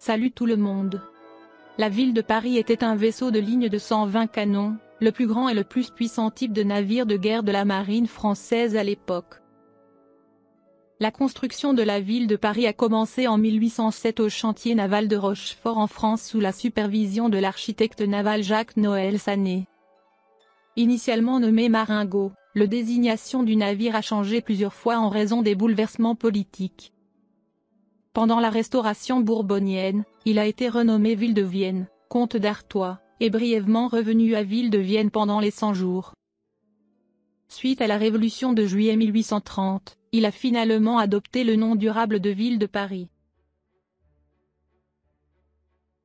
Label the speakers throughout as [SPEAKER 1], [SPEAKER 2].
[SPEAKER 1] Salut tout le monde. La ville de Paris était un vaisseau de ligne de 120 canons, le plus grand et le plus puissant type de navire de guerre de la marine française à l'époque. La construction de la ville de Paris a commencé en 1807 au chantier naval de Rochefort en France sous la supervision de l'architecte naval Jacques-Noël Sané. Initialement nommé Marengo, la désignation du navire a changé plusieurs fois en raison des bouleversements politiques. Pendant la Restauration bourbonienne, il a été renommé Ville de Vienne, comte d'Artois, et brièvement revenu à Ville de Vienne pendant les 100 jours. Suite à la Révolution de juillet 1830, il a finalement adopté le nom durable de Ville de Paris.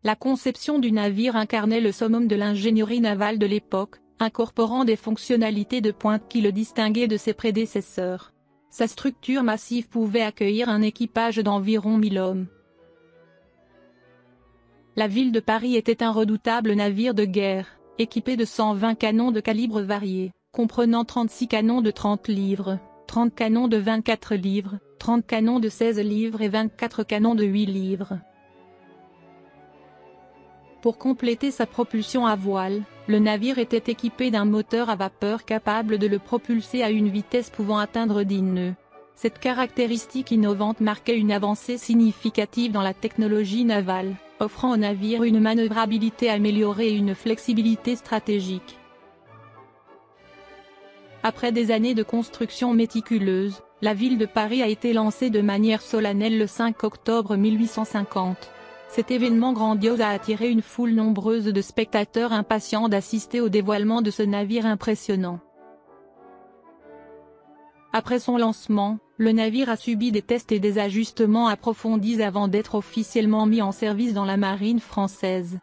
[SPEAKER 1] La conception du navire incarnait le summum de l'ingénierie navale de l'époque, incorporant des fonctionnalités de pointe qui le distinguaient de ses prédécesseurs. Sa structure massive pouvait accueillir un équipage d'environ 1000 hommes. La ville de Paris était un redoutable navire de guerre, équipé de 120 canons de calibres variés, comprenant 36 canons de 30 livres, 30 canons de 24 livres, 30 canons de 16 livres et 24 canons de 8 livres. Pour compléter sa propulsion à voile, le navire était équipé d'un moteur à vapeur capable de le propulser à une vitesse pouvant atteindre 10 nœuds. Cette caractéristique innovante marquait une avancée significative dans la technologie navale, offrant au navire une manœuvrabilité améliorée et une flexibilité stratégique. Après des années de construction méticuleuse, la ville de Paris a été lancée de manière solennelle le 5 octobre 1850. Cet événement grandiose a attiré une foule nombreuse de spectateurs impatients d'assister au dévoilement de ce navire impressionnant. Après son lancement, le navire a subi des tests et des ajustements approfondis avant d'être officiellement mis en service dans la marine française.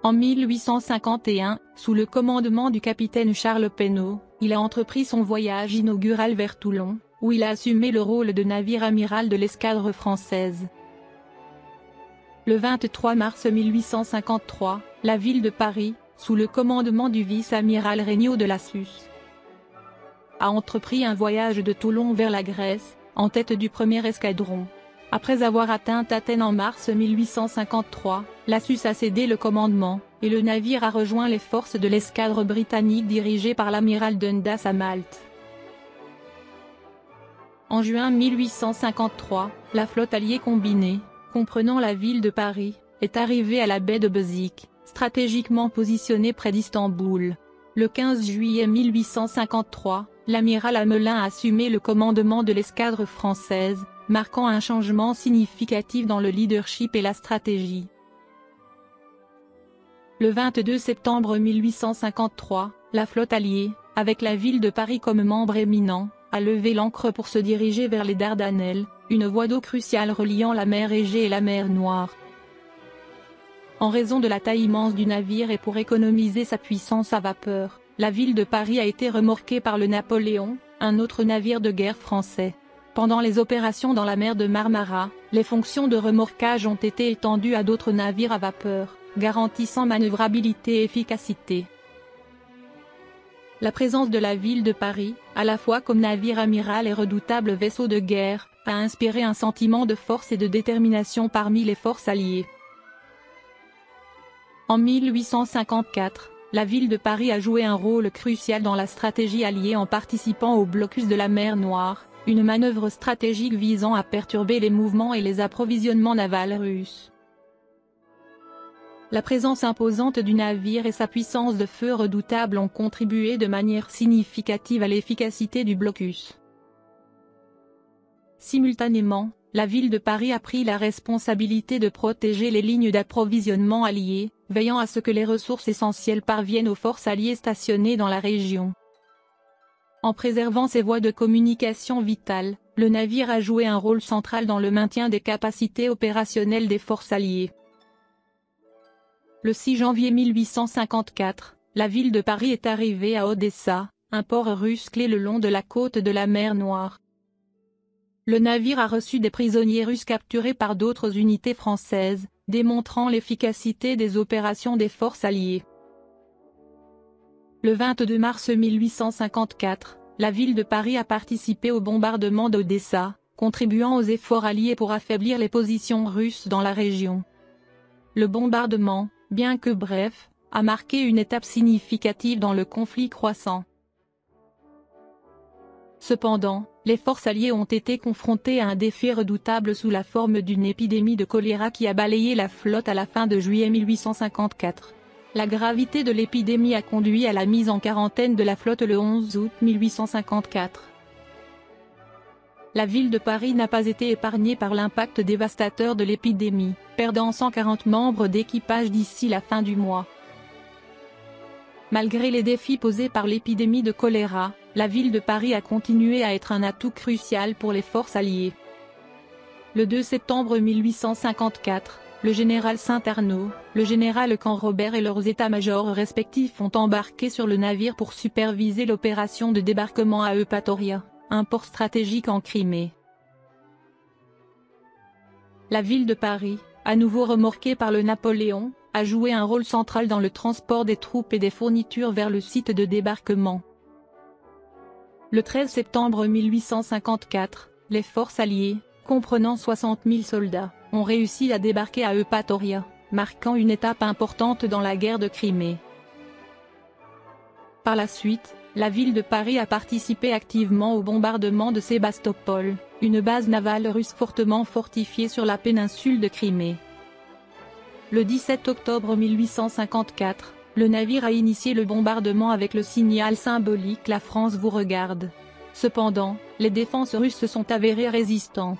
[SPEAKER 1] En 1851, sous le commandement du capitaine Charles Pénaud, il a entrepris son voyage inaugural vers Toulon, où il a assumé le rôle de navire amiral de l'escadre française. Le 23 mars 1853, la ville de Paris, sous le commandement du vice-amiral Regnault de Lassus, a entrepris un voyage de Toulon vers la Grèce, en tête du premier escadron. Après avoir atteint Athènes en mars 1853, Lassus a cédé le commandement, et le navire a rejoint les forces de l'escadre britannique dirigée par l'amiral Dundas à Malte. En juin 1853, la flotte alliée combinée, comprenant la ville de Paris, est arrivée à la baie de Bézique, stratégiquement positionnée près d'Istanbul. Le 15 juillet 1853, l'amiral Hamelin a assumé le commandement de l'escadre française, marquant un changement significatif dans le leadership et la stratégie. Le 22 septembre 1853, la flotte alliée, avec la ville de Paris comme membre éminent, a levé l'ancre pour se diriger vers les Dardanelles, une voie d'eau cruciale reliant la mer Égée et la mer Noire. En raison de la taille immense du navire et pour économiser sa puissance à vapeur, la ville de Paris a été remorquée par le Napoléon, un autre navire de guerre français. Pendant les opérations dans la mer de Marmara, les fonctions de remorquage ont été étendues à d'autres navires à vapeur, garantissant manœuvrabilité et efficacité. La présence de la ville de Paris, à la fois comme navire amiral et redoutable vaisseau de guerre, a inspiré un sentiment de force et de détermination parmi les forces alliées. En 1854, la ville de Paris a joué un rôle crucial dans la stratégie alliée en participant au blocus de la mer Noire, une manœuvre stratégique visant à perturber les mouvements et les approvisionnements navals russes. La présence imposante du navire et sa puissance de feu redoutable ont contribué de manière significative à l'efficacité du blocus. Simultanément, la ville de Paris a pris la responsabilité de protéger les lignes d'approvisionnement alliées, veillant à ce que les ressources essentielles parviennent aux forces alliées stationnées dans la région. En préservant ces voies de communication vitales, le navire a joué un rôle central dans le maintien des capacités opérationnelles des forces alliées. Le 6 janvier 1854, la ville de Paris est arrivée à Odessa, un port russe clé le long de la côte de la mer Noire. Le navire a reçu des prisonniers russes capturés par d'autres unités françaises, démontrant l'efficacité des opérations des forces alliées. Le 22 mars 1854, la ville de Paris a participé au bombardement d'Odessa, contribuant aux efforts alliés pour affaiblir les positions russes dans la région. Le bombardement, bien que bref, a marqué une étape significative dans le conflit croissant. Cependant, les forces alliées ont été confrontées à un défi redoutable sous la forme d'une épidémie de choléra qui a balayé la flotte à la fin de juillet 1854. La gravité de l'épidémie a conduit à la mise en quarantaine de la flotte le 11 août 1854. La ville de Paris n'a pas été épargnée par l'impact dévastateur de l'épidémie, perdant 140 membres d'équipage d'ici la fin du mois. Malgré les défis posés par l'épidémie de choléra, la ville de Paris a continué à être un atout crucial pour les forces alliées. Le 2 septembre 1854, le général Saint-Arnaud, le général Canrobert et leurs états-majors respectifs ont embarqué sur le navire pour superviser l'opération de débarquement à Eupatoria, un port stratégique en Crimée. La ville de Paris, à nouveau remorquée par le Napoléon, a joué un rôle central dans le transport des troupes et des fournitures vers le site de débarquement. Le 13 septembre 1854, les forces alliées, comprenant 60 000 soldats, ont réussi à débarquer à Eupatoria, marquant une étape importante dans la guerre de Crimée. Par la suite, la ville de Paris a participé activement au bombardement de Sébastopol, une base navale russe fortement fortifiée sur la péninsule de Crimée. Le 17 octobre 1854, le navire a initié le bombardement avec le signal symbolique « La France vous regarde ». Cependant, les défenses russes se sont avérées résistantes.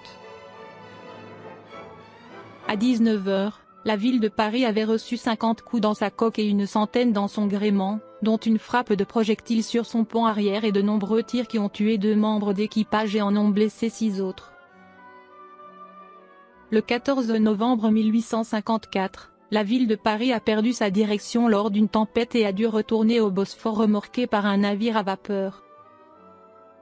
[SPEAKER 1] À 19 h, la ville de Paris avait reçu 50 coups dans sa coque et une centaine dans son gréement, dont une frappe de projectiles sur son pont arrière et de nombreux tirs qui ont tué 2 membres d'équipage et en ont blessé 6 autres. Le 14 novembre 1854, la ville de Paris a perdu sa direction lors d'une tempête et a dû retourner au Bosphore remorquée par un navire à vapeur.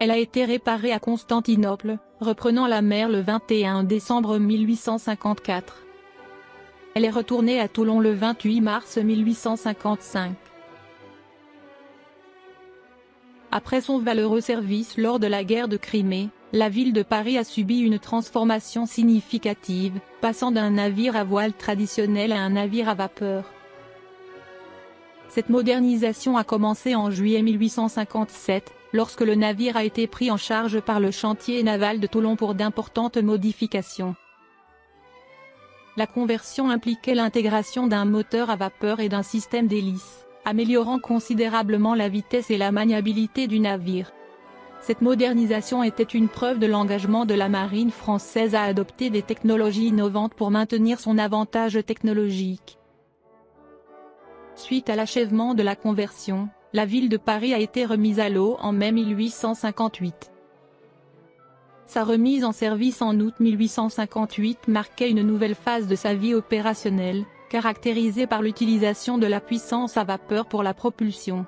[SPEAKER 1] Elle a été réparée à Constantinople, reprenant la mer le 21 décembre 1854. Elle est retournée à Toulon le 28 mars 1855. Après son valeureux service lors de la guerre de Crimée, la ville de Paris a subi une transformation significative, passant d'un navire à voile traditionnel à un navire à vapeur. Cette modernisation a commencé en juillet 1857, lorsque le navire a été pris en charge par le chantier naval de Toulon pour d'importantes modifications. La conversion impliquait l'intégration d'un moteur à vapeur et d'un système d'hélices, améliorant considérablement la vitesse et la maniabilité du navire. Cette modernisation était une preuve de l'engagement de la marine française à adopter des technologies innovantes pour maintenir son avantage technologique. Suite à l'achèvement de la conversion, la ville de Paris a été remise à l'eau en mai 1858. Sa remise en service en août 1858 marquait une nouvelle phase de sa vie opérationnelle, caractérisée par l'utilisation de la puissance à vapeur pour la propulsion.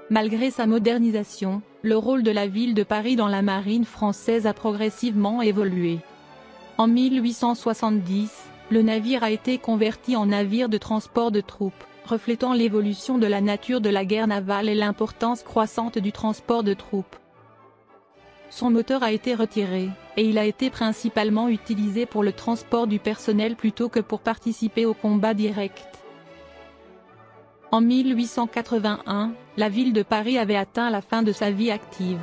[SPEAKER 1] Malgré sa modernisation, le rôle de la ville de Paris dans la marine française a progressivement évolué. En 1870, le navire a été converti en navire de transport de troupes, reflétant l'évolution de la nature de la guerre navale et l'importance croissante du transport de troupes. Son moteur a été retiré, et il a été principalement utilisé pour le transport du personnel plutôt que pour participer au combat direct. En 1881, la ville de Paris avait atteint la fin de sa vie active.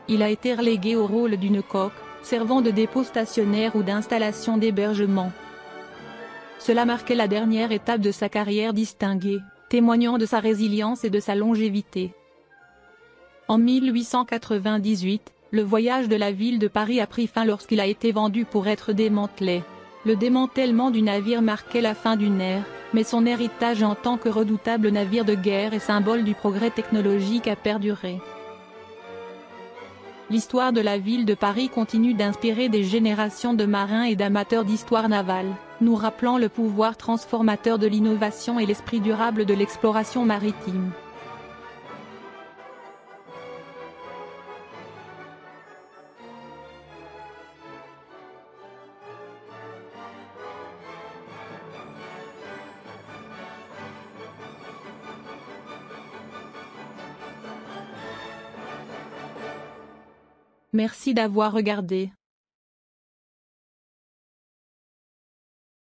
[SPEAKER 1] Il a été relégué au rôle d'une coque, servant de dépôt stationnaire ou d'installation d'hébergement. Cela marquait la dernière étape de sa carrière distinguée, témoignant de sa résilience et de sa longévité. En 1898, le voyage de la ville de Paris a pris fin lorsqu'il a été vendu pour être démantelé. Le démantèlement du navire marquait la fin d'une ère, mais son héritage en tant que redoutable navire de guerre et symbole du progrès technologique a perduré. L'histoire de la ville de Paris continue d'inspirer des générations de marins et d'amateurs d'histoire navale, nous rappelant le pouvoir transformateur de l'innovation et l'esprit durable de l'exploration maritime. Merci d'avoir regardé.